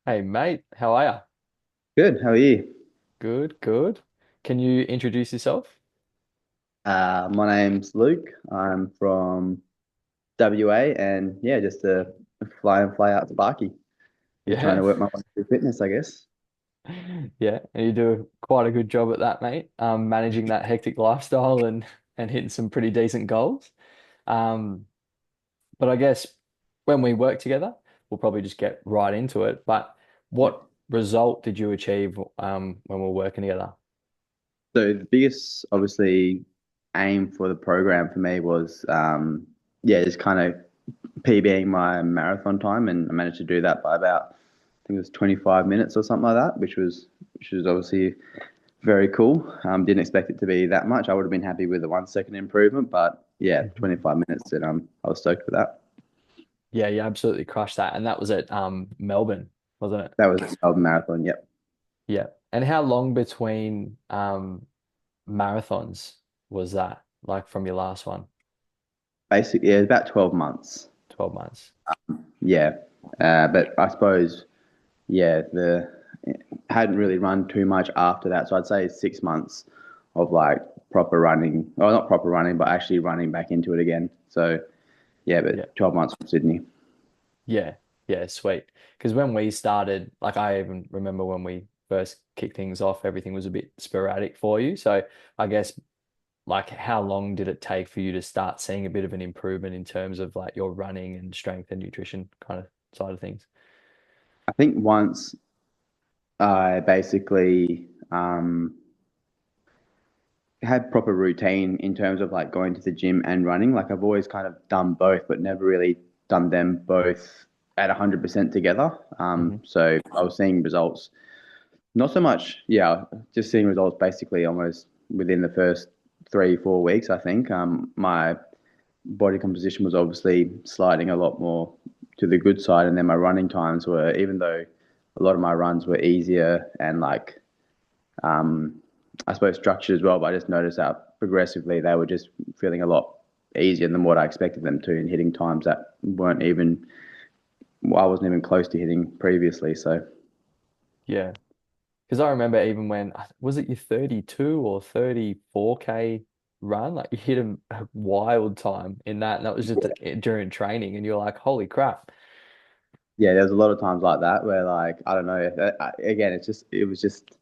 Hey mate, how are you? Good. How are you? Good, good. Can you introduce yourself? My name's Luke. I'm from WA, and yeah, just a fly in, fly out Sparky. Just trying Yeah. to work my way through fitness, I guess. Yeah, and you do quite a good job at that, mate. Managing that hectic lifestyle and hitting some pretty decent goals. Um, but I guess when we work together, we'll probably just get right into it. But Yeah. what result did you achieve when we we're working together? So the biggest, obviously, aim for the program for me was, yeah, just kind of PBing my marathon time, and I managed to do that by about, I think it was 25 minutes or something like that, which was obviously very cool. Didn't expect it to be that much. I would have been happy with a 1 second improvement, but yeah, Mhm. 25 minutes, and I was stoked with that. Yeah, you absolutely crushed that. And that was at Melbourne, wasn't it? That was the Melbourne Marathon. Yep. Yeah. And how long between marathons was that, like from your last one? Basically, yeah, about 12 months. 12 months. Yeah. But I suppose, yeah, the hadn't really run too much after that. So I'd say 6 months of like proper running, well, not proper running, but actually running back into it again. So yeah, Yeah. but 12 months from Sydney. Yeah. Yeah, sweet. Because when we started, like I even remember when we first kicked things off, everything was a bit sporadic for you. So I guess like how long did it take for you to start seeing a bit of an improvement in terms of like your running and strength and nutrition kind of side of things? I think once I basically had proper routine in terms of like going to the gym and running. Like I've always kind of done both, but never really done them both at 100% together. Hmm. So I was seeing results, not so much, yeah, just seeing results basically almost within the first 3, 4 weeks, I think. My body composition was obviously sliding a lot more to the good side. And then my running times were, even though a lot of my runs were easier and like um, I suppose structured as well. But I just noticed that progressively they were just feeling a lot easier than what I expected them to, and hitting times that weren't even, well, I wasn't even close to hitting previously. So Yeah. Because I remember even when, was it your 32 or 34K run? Like you hit a wild time in that, and that was just during training, and you're like, holy crap. yeah, there's a lot of times like that where like I don't know. Again, it was just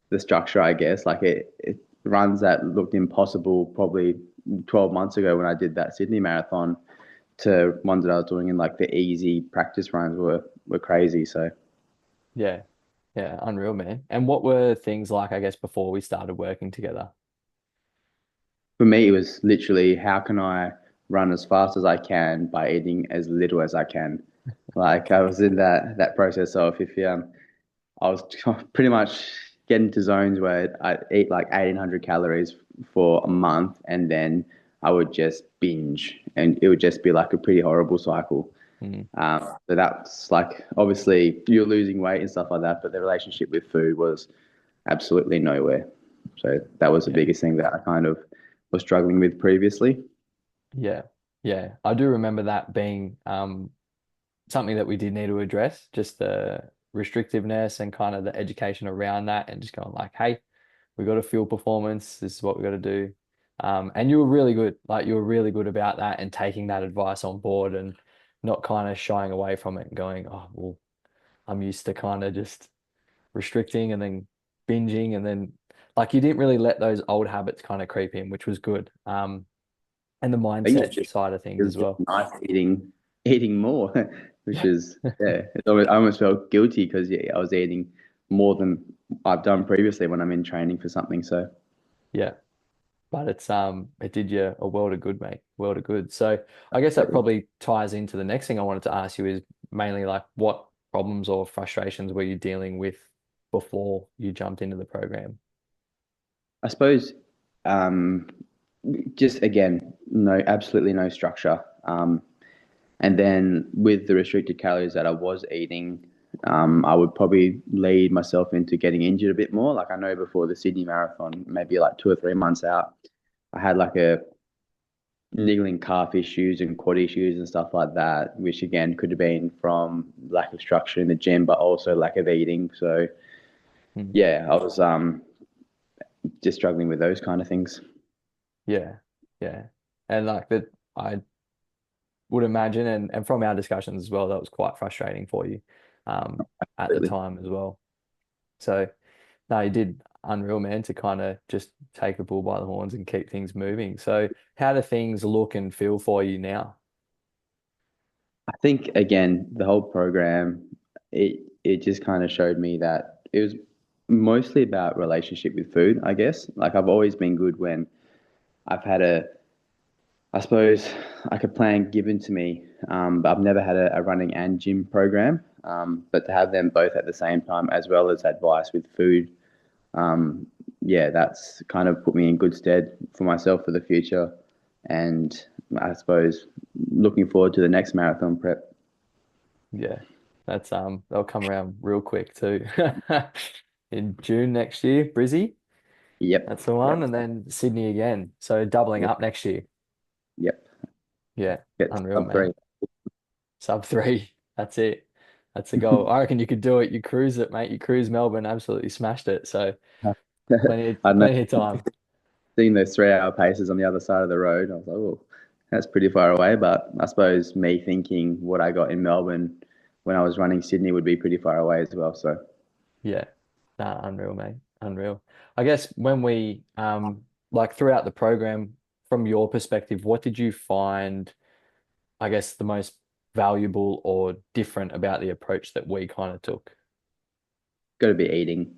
the structure, I guess. Like it runs that looked impossible probably 12 months ago when I did that Sydney marathon to ones that I was doing in like the easy practice runs were crazy. So Yeah. Yeah. Unreal, man. And what were things like, I guess, before we started working together? for me, it was literally how can I run as fast as I can by eating as little as I can. Like I was in that process of if I was pretty much getting to zones where I eat like 1,800 calories for a month, and then I would just binge, and it would just be like a pretty horrible cycle. Mm, So that's like obviously you're losing weight and stuff like that, but the relationship with food was absolutely nowhere. So that was the yeah. biggest thing that I kind of was struggling with previously. Yeah. Yeah. I do remember that being something that we did need to address, just the restrictiveness and kind of the education around that, and just going like, hey, we got to fuel performance. This is what we got to do. And you were really good. Like you were really good about that and taking that advice on board and not kind of shying away from it and going, oh, well, I'm used to kind of just restricting and then binging and then like you didn't really let those old habits kind of creep in, which was good. And the I think mindset side of it things was as just well. nice eating more, which is yeah. I almost felt guilty because yeah, I was eating more than I've done previously when I'm in training for something. So Yeah. But it did you a world of good, mate. World of good. So I guess that probably ties into the next thing I wanted to ask you is mainly like what problems or frustrations were you dealing with before you jumped into the program? I suppose um, just again, no, absolutely no structure. And then with the restricted calories that I was eating, I would probably lead myself into getting injured a bit more. Like I know before the Sydney Marathon, maybe like 2 or 3 months out, I had like niggling calf issues and quad issues and stuff like that, which again could have been from lack of structure in the gym, but also lack of eating. So Mm. yeah, I was just struggling with those kind of things. Yeah, yeah. And like that, I would imagine, and from our discussions as well, that was quite frustrating for you at the Completely. time as well. So, no, you did unreal, man, to kind of just take the bull by the horns and keep things moving. So, how do things look and feel for you now? I think again, the whole program, it just kind of showed me that it was mostly about relationship with food, I guess. Like I've always been good when I've had I suppose, like a plan given to me, but I've never had a running and gym program. But to have them both at the same time, as well as advice with food, um, yeah, that's kind of put me in good stead for myself for the future. And I suppose looking forward to the next marathon prep. Yeah, that's they'll come around real quick too. In June next year, Brizzy, Yep, that's the one, yep, and then Sydney again. So doubling yep, up next year. yep. Yeah, Get unreal, sub three. man. Sub three. That's it. That's the goal. I reckon you could do it. You cruise it, mate. You cruise Melbourne, absolutely smashed it. So I know, plenty of time. seeing those 3 hour paces on the other side of the road, I was like, oh, that's pretty far away. But I suppose me thinking what I got in Melbourne when I was running Sydney would be pretty far away as well. So Yeah. Nah, unreal, mate. Unreal. I guess when we like throughout the program, from your perspective, what did you find, I guess, the most valuable or different about the approach that we kind of took? got to be eating.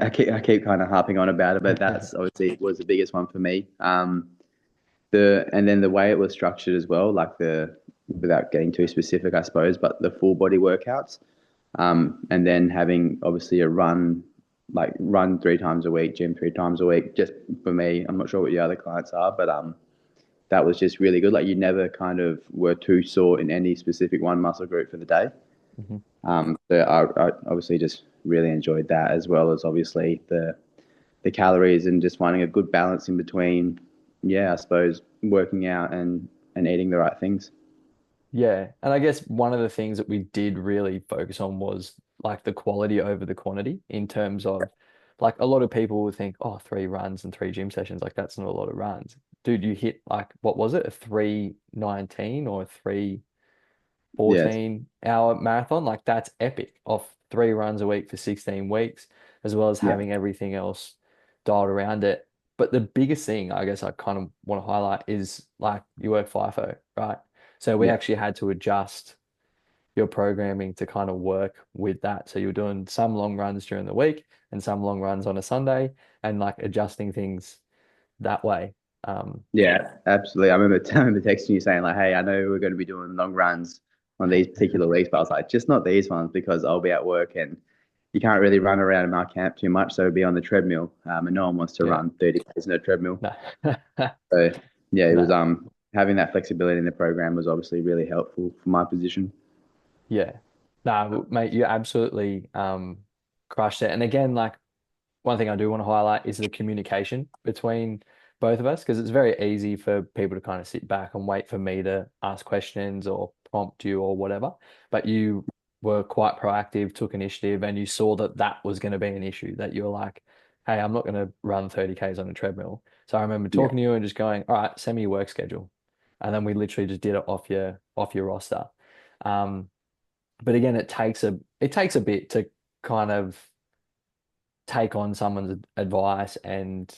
I keep kind of harping on about it, but that's obviously was the biggest one for me. And then the way it was structured as well, like the without getting too specific, I suppose, but the full body workouts. And then having obviously a run, like run 3 times a week, gym 3 times a week. Just for me, I'm not sure what your other clients are, but that was just really good. Like you never kind of were too sore in any specific one muscle group for the day. Mhm. So I obviously just really enjoyed that as well as obviously the calories and just finding a good balance in between. Yeah, I suppose working out and eating the right things. Yeah. And I guess one of the things that we did really focus on was like the quality over the quantity in terms of like a lot of people would think, oh, 3 runs and 3 gym sessions, like that's not a lot of runs. Dude, you hit like what was it, a 3:19 or a three Yeah, 14-hour marathon. Like that's epic off 3 runs a week for 16 weeks, as well as yeah, having everything else dialed around it. But the biggest thing I guess I kind of want to highlight is like you work FIFO, right? So we yeah, actually had to adjust your programming to kind of work with that. So you're doing some long runs during the week and some long runs on a Sunday and like adjusting things that way. Um, yeah. Absolutely. I remember texting you saying like, "Hey, I know we're going to be doing long runs on these particular weeks, but I was like, just not these ones because I'll be at work and you can't really run around in our camp too much, so it'll be on the treadmill. And no one wants to yeah. run 30 k's in a treadmill. No. So yeah, it was No. having that flexibility in the program was obviously really helpful for my position. Yeah. No, mate, you absolutely crushed it. And again, like one thing I do want to highlight is the communication between both of us, because it's very easy for people to kind of sit back and wait for me to ask questions or prompt you or whatever. But you were quite proactive, took initiative, and you saw that that was going to be an issue, that you were like, hey, I'm not going to run 30 Ks on a treadmill. So I remember Yeah, talking to you and just going, all right, send me your work schedule. And then we literally just did it off your roster. Um, but again, it takes a bit to kind of take on someone's advice and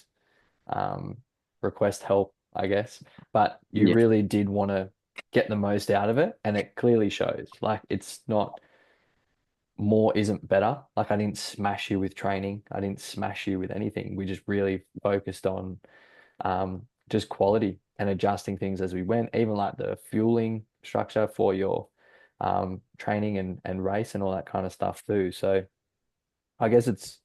um, request help, I guess. But you yeah, really did want to get the most out of it, and it clearly shows. Like it's not more isn't better. Like I didn't smash you with training. I didn't smash you with anything. We just really focused on just quality and adjusting things as we went, even like the fueling structure for your training and race and all that kind of stuff too. So I guess it's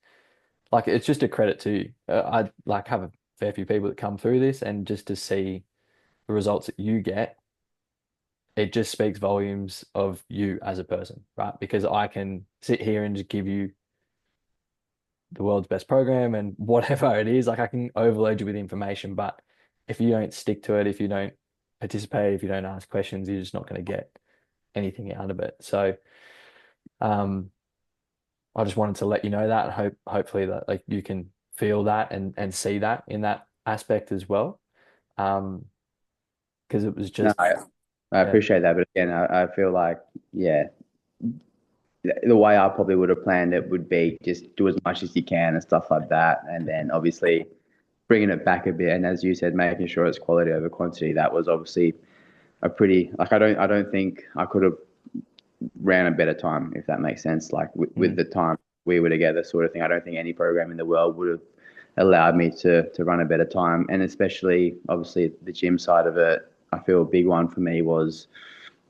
like it's just a credit to you. I like have a fair few people that come through this, and just to see the results that you get, it just speaks volumes of you as a person, right? Because I can sit here and just give you the world's best program and whatever it is, like I can overload you with information, but if you don't stick to it, if you don't participate, if you don't ask questions, you're just not going to get anything out of it. So um, I just wanted to let you know that, and hopefully that like you can feel that and see that in that aspect as well. Um, because it was No, just I yeah. appreciate that, but again, I feel like yeah, the way I probably would have planned it would be just do as much as you can and stuff like that, and then obviously bringing it back a bit, and as you said, making sure it's quality over quantity. That was obviously a pretty like I don't think I could have ran a better time if that makes sense. Like with Mm, the time we were together, sort of thing. I don't think any program in the world would have allowed me to run a better time, and especially obviously the gym side of it. I feel a big one for me was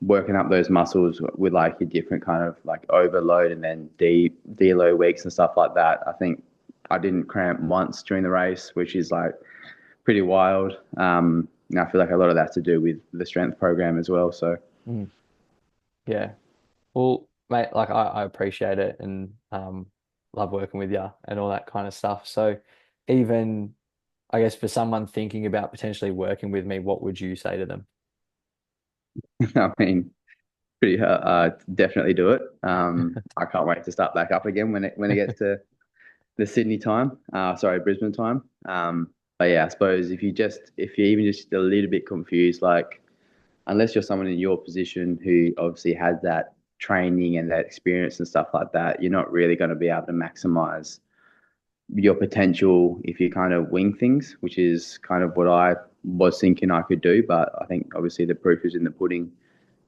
working up those muscles with like a different kind of like overload and then deload weeks and stuff like that. I think I didn't cramp once during the race, which is like pretty wild. And I feel like a lot of that's to do with the strength program as well. So mm, yeah. Well, mate, like I appreciate it and love working with you and all that kind of stuff. So even I guess for someone thinking about potentially working with me, what would you say to them? I mean, pretty definitely do it. I can't wait to start back up again when it gets to the Sydney time. Sorry, Brisbane time. But yeah, I suppose if you're even just a little bit confused, like unless you're someone in your position who obviously has that training and that experience and stuff like that, you're not really going to be able to maximize your potential if you kind of wing things, which is kind of what I was thinking I could do. But I think obviously the proof is in the pudding.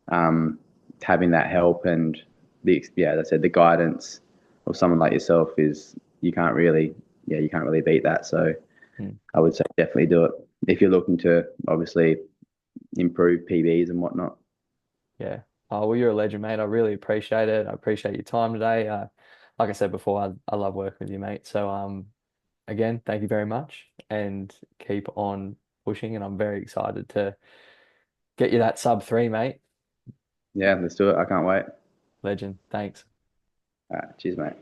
Um, Having that help and yeah, as I said, the guidance of someone like yourself is you can't really beat that. So Mm, I would say definitely do it if you're looking to obviously improve PBs and whatnot. yeah. Oh, well, you're a legend, mate. I really appreciate it. I appreciate your time today. Like I said before, I love working with you, mate. So again, thank you very much and keep on pushing. And I'm very excited to get you that sub 3, mate. Yeah, let's do it. I can't wait. Legend. Thanks. All right, cheers, mate.